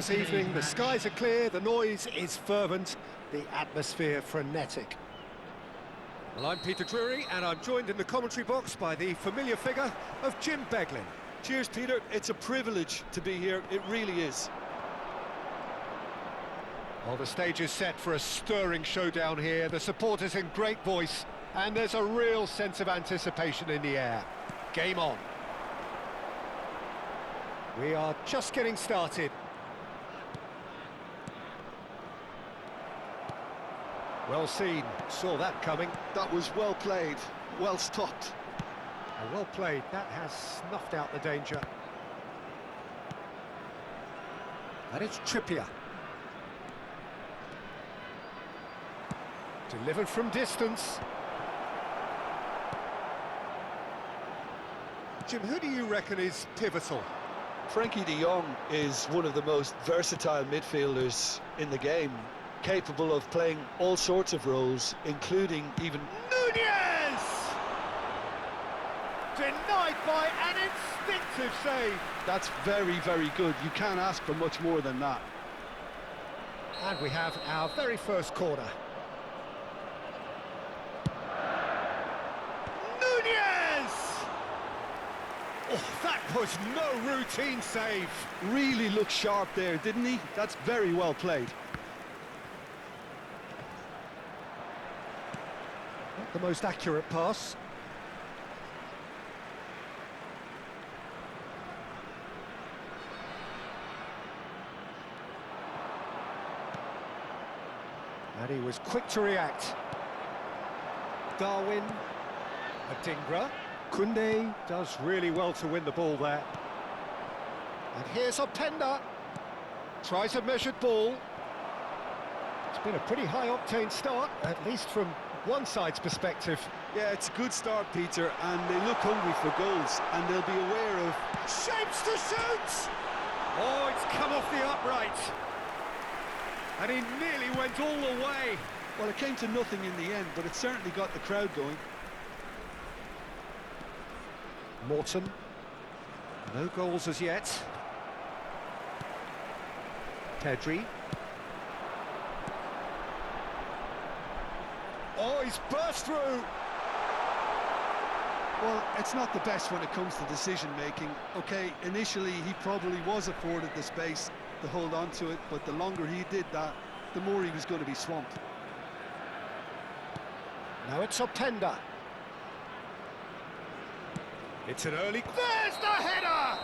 This evening, the skies are clear, the noise is fervent, the atmosphere frenetic. Well, I'm Peter Drury, and I'm joined in the commentary box by the familiar figure of Jim Beglin. Cheers, Peter. It's a privilege to be here. It really is. Well, the stage is set for a stirring showdown here. The supporters in great voice, and there's a real sense of anticipation in the air. Game on. We are just getting started. Well seen, saw that coming. That was well played, well stopped. And well played, that has snuffed out the danger. And it's Trippier. Delivered from distance. Jim, who do you reckon is pivotal? Frankie de Jong is one of the most versatile midfielders in the game, capable of playing all sorts of roles, including even... Nunez! Denied by an instinctive save. That's very, very good. You can't ask for much more than that. And we have our very first corner. Nunez! Oh, that was no routine save. Really looked sharp there, didn't he? That's very well played. Not the most accurate pass. And he was quick to react. Darwin, Adingra. Koundé does really well to win the ball there. And here's Openda. Tries a measured ball. It's been a pretty high-octane start, at least from one side's perspective. Yeah, it's a good start, Peter, and they look hungry for goals, and they'll be aware of... Shapes to shoot! Oh, it's come off the upright. And he nearly went all the way. Well, it came to nothing in the end, but it certainly got the crowd going. Morton. No goals as yet. Pedri. Oh, he's burst through! Well, it's not the best when it comes to decision-making. OK, initially he probably was afforded the space to hold on to it, but the longer he did that, the more he was going to be swamped. Now it's Openda. It's an early... There's the header!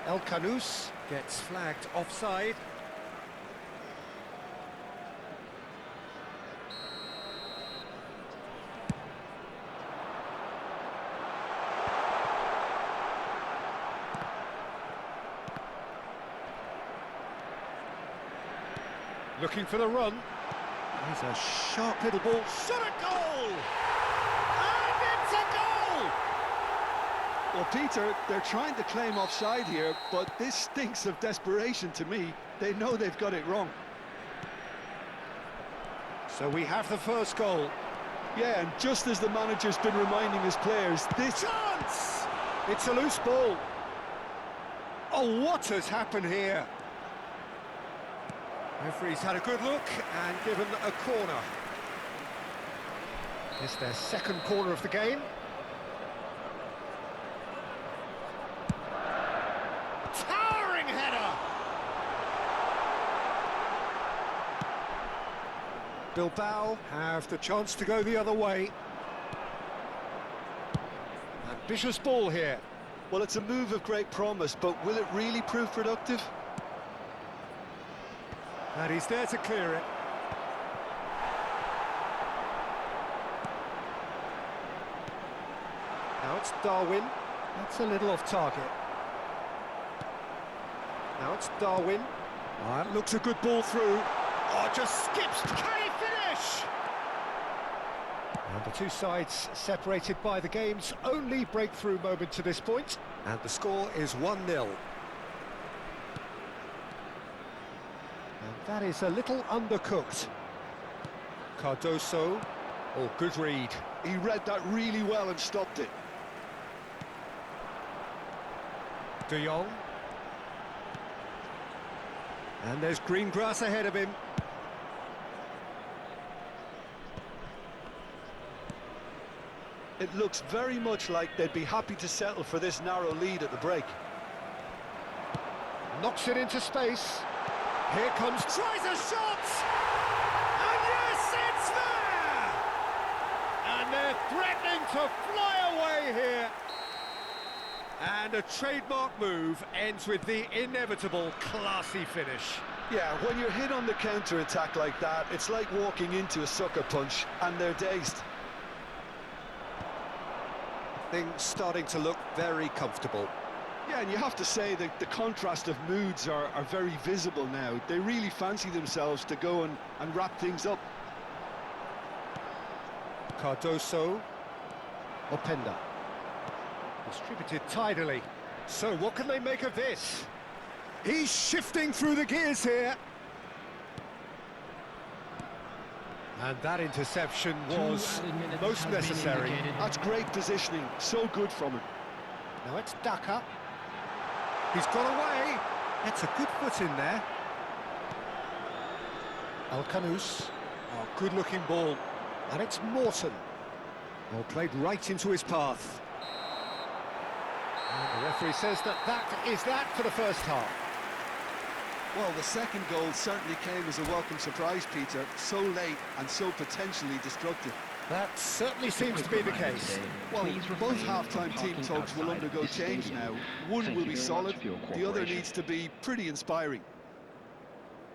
El Canous gets flagged offside. Looking for the run. Here's a sharp little ball. Shot a goal! And it's a goal! Well, Peter, they're trying to claim offside here, but this stinks of desperation to me. They know they've got it wrong. So we have the first goal. Yeah, and just as the manager's been reminding his players, this... Chance! It's a loose ball. Oh, what has happened here? Referee's had a good look and given a corner. It's their second corner of the game. Towering header! Bilbao have the chance to go the other way. Ambitious ball here. Well, it's a move of great promise, but will it really prove productive? And he's there to clear it. Now it's Darwin. That's a little off target. Now it's Darwin. Oh, that looks a good ball through. Oh, just skips. Can he finish? And the two sides separated by the game's only breakthrough moment to this point. And the score is 1-0. And that is a little undercooked. Cardoso. Oh, good read. He read that really well and stopped it. De Jong. And there's green grass ahead of him. It looks very much like they'd be happy to settle for this narrow lead at the break. Knocks it into space. Here comes... Tries a shot! And yes, it's there! And they're threatening to fly away here. And a trademark move ends with the inevitable classy finish. Yeah, when you're hit on the counter-attack like that, it's like walking into a sucker punch, and they're dazed. Things starting to look very comfortable. Yeah, and you have to say that the contrast of moods are very visible now. They really fancy themselves to go and wrap things up. Cardoso. Openda. Distributed tidily. So what can they make of this? He's shifting through the gears here. And that interception was most necessary. That's great positioning, so good from him. Now it's Daka. He's got away. That's a good foot in there. Alcanus. Oh, good-looking ball. And it's Morton. Well, played right into his path. And the referee says that is that for the first half. Well, the second goal certainly came as a welcome surprise, Peter. So late and so potentially destructive. That certainly seems to be the case. Well, both half-time team talks will undergo change now. One will be solid, the other needs to be pretty inspiring.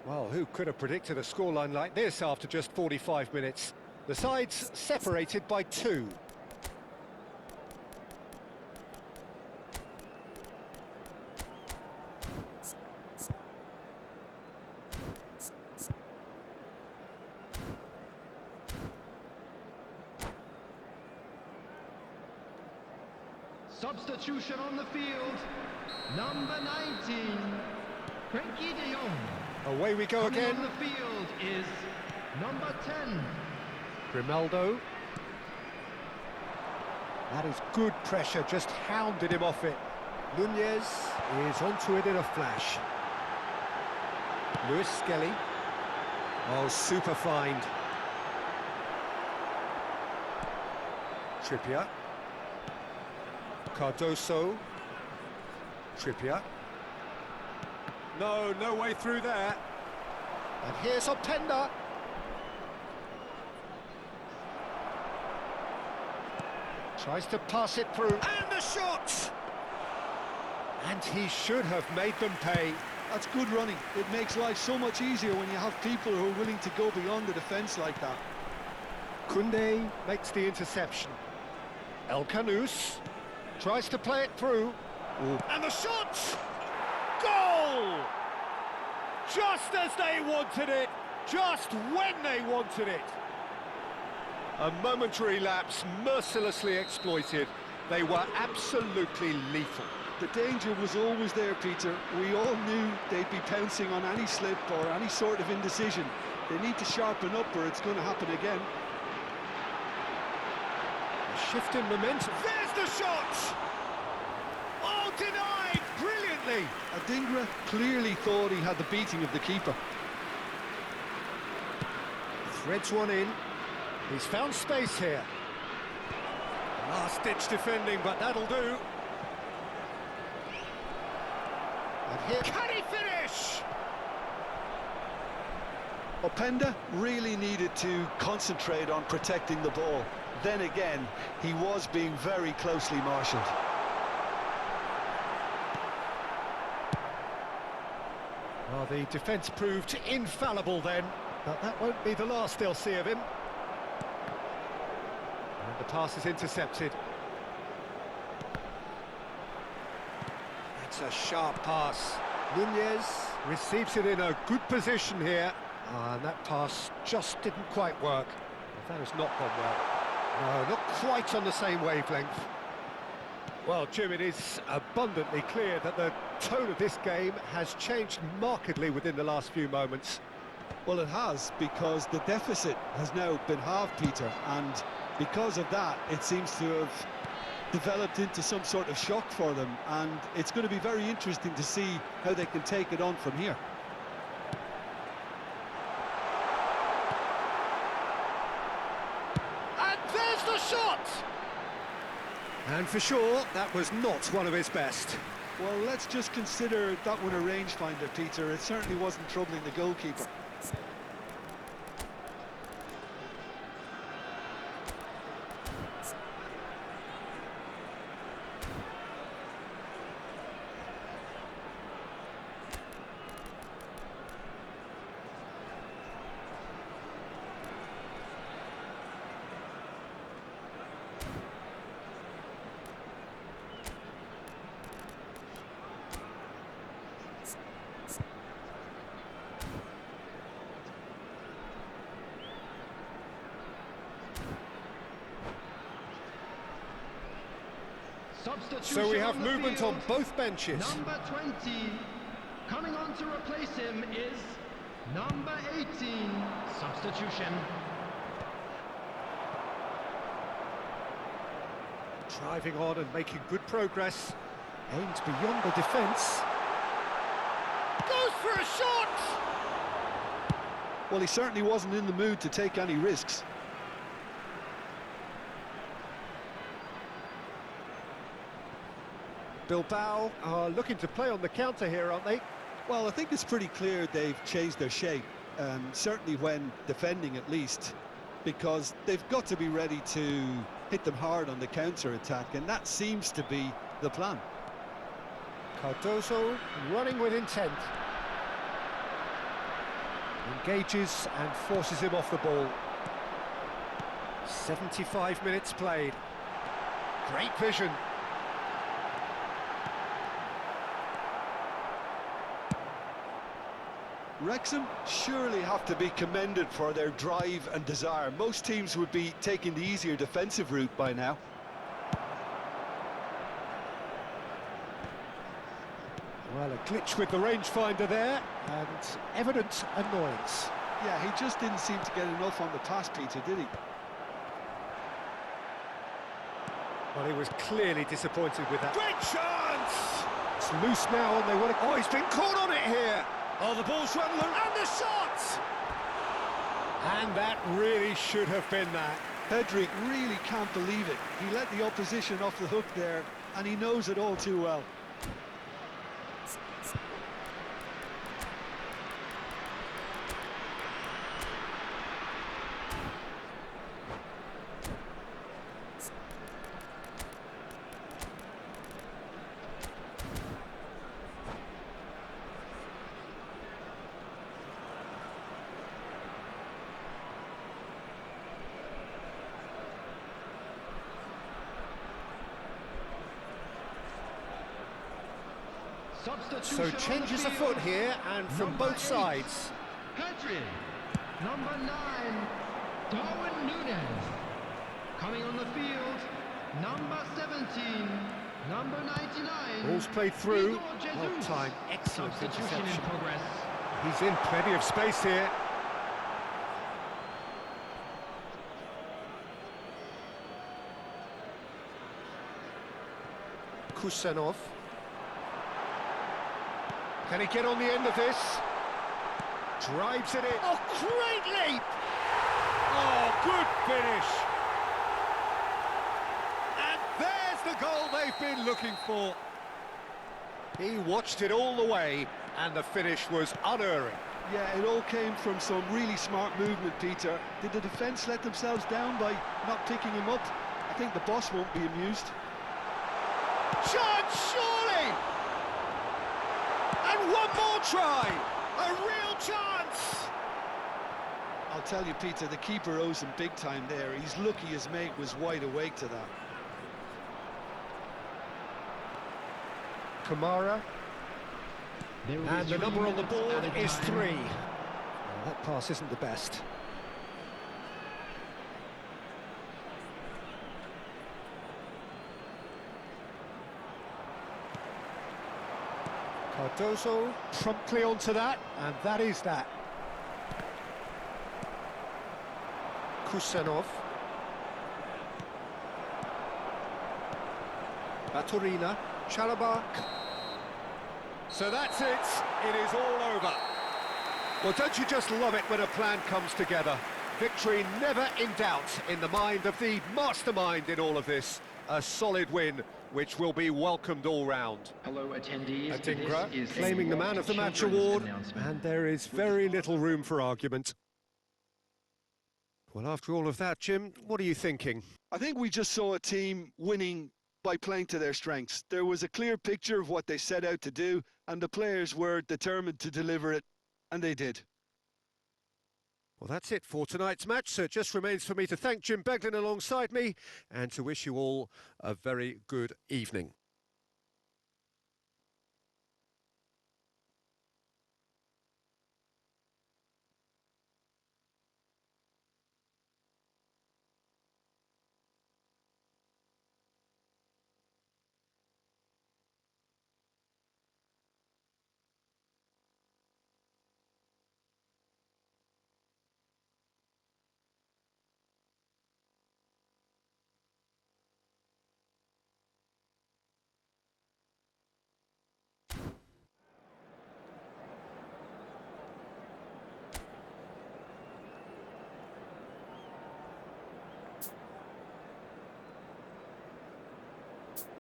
Well, who could have predicted a scoreline like this after just 45 minutes? The sides separated by 2. Substitution on the field, number 19, Frankie de Jong. Away we go Coming again. on the field is number 10. Grimaldo. That is good pressure, just hounded him off it. Nunez is onto it in a flash. Lewis Skelly. Oh, super find. Trippier. Cardoso. Trippier. No way through there. And here's Openda. Tries to pass it through. And the shot! And he should have made them pay. That's good running. It makes life so much easier when you have people who are willing to go beyond the defence like that. Koundé makes the interception. El Canus tries to play it through. Ooh. And the shot! Goal! Just as they wanted it, just when they wanted it. A momentary lapse mercilessly exploited. They were absolutely lethal. The danger was always there, Peter. We all knew they'd be pouncing on any slip or any sort of indecision. They need to sharpen up or it's going to happen again. A shift in momentum. There's the shot! Oh, denied brilliantly! Adingra clearly thought he had the beating of the keeper. Threads one in. He's found space here. Last-ditch defending, but that'll do. And here... Can he finish? Openda really needed to concentrate on protecting the ball. Then again, he was being very closely marshalled. Well, the defence proved infallible then, but that won't be the last they'll see of him. And the pass is intercepted. That's a sharp pass. Nunez receives it in a good position here. And that pass just didn't quite work. That has not gone well. No, not quite on the same wavelength. Well, Jim, it is abundantly clear that the tone of this game has changed markedly within the last few moments. Well, it has, because the deficit has now been halved, Peter, and because of that, it seems to have developed into some sort of shock for them, and it's going to be very interesting to see how they can take it on from here. the shot! And for sure, that was not one of his best. Well, let's just consider that one a rangefinder, Peter. It certainly wasn't troubling the goalkeeper. So we have movement on both benches. Number 20, coming on to replace him is number 18, substitution. Driving on and making good progress. Aimed beyond the defence. Goes for a shot! Well, he certainly wasn't in the mood to take any risks. Bilbao are looking to play on the counter here, aren't they? Well, I think it's pretty clear they've changed their shape, certainly when defending at least, because they've got to be ready to hit them hard on the counter-attack, and that seems to be the plan. Cardoso running with intent. Engages and forces him off the ball. 75 minutes played. Great vision. Wrexham surely have to be commended for their drive and desire. Most teams would be taking the easier defensive route by now. Well, a glitch with the rangefinder there, and evident annoyance. Yeah, he just didn't seem to get enough on the pass, Peter, did he? Well, he was clearly disappointed with that. Great chance! It's loose now, and they want to... Oh, he's been caught on it here! Oh, the ball's run loose, and the shot! And that really should have been that. Pedri really can't believe it. He let the opposition off the hook there, and he knows it all too well. So changes afoot here, and from both sides. Pedri, number 9, Darwin Núñez. Coming on the field, number 17, number 99. Ball's played through. Well time, excellent Substitution in interception. progress. He's in plenty of space here. Kusanov. Can he get on the end of this? Drives it in. Oh, great leap! Oh, good finish. And there's the goal they've been looking for. He watched it all the way, and the finish was unerring. Yeah, it all came from some really smart movement, Peter. Did the defence let themselves down by not picking him up? I think the boss won't be amused. Chance, surely! And one more try! A real chance! I'll tell you, Peter, the keeper owes him big time there. He's lucky his mate was wide awake to that. Kamara. And the number on the board is 3. Well, that pass isn't the best. Cardoso promptly onto that, and that is that. Kusanov. Baturina. Chalobah. So that's it is all over. Well, don't you just love it when a plan comes together? Victory never in doubt in the mind of the mastermind in all of this. A solid win, which will be welcomed all round. Hello attendees, Adingra this is claiming the a man of the match children's award, announcement. and there is very little room for argument. Well, after all of that, Jim, what are you thinking? I think we just saw a team winning by playing to their strengths. There was a clear picture of what they set out to do, and the players were determined to deliver it, and they did. Well, that's it for tonight's match, so it just remains for me to thank Jim Beglin alongside me and to wish you all a very good evening.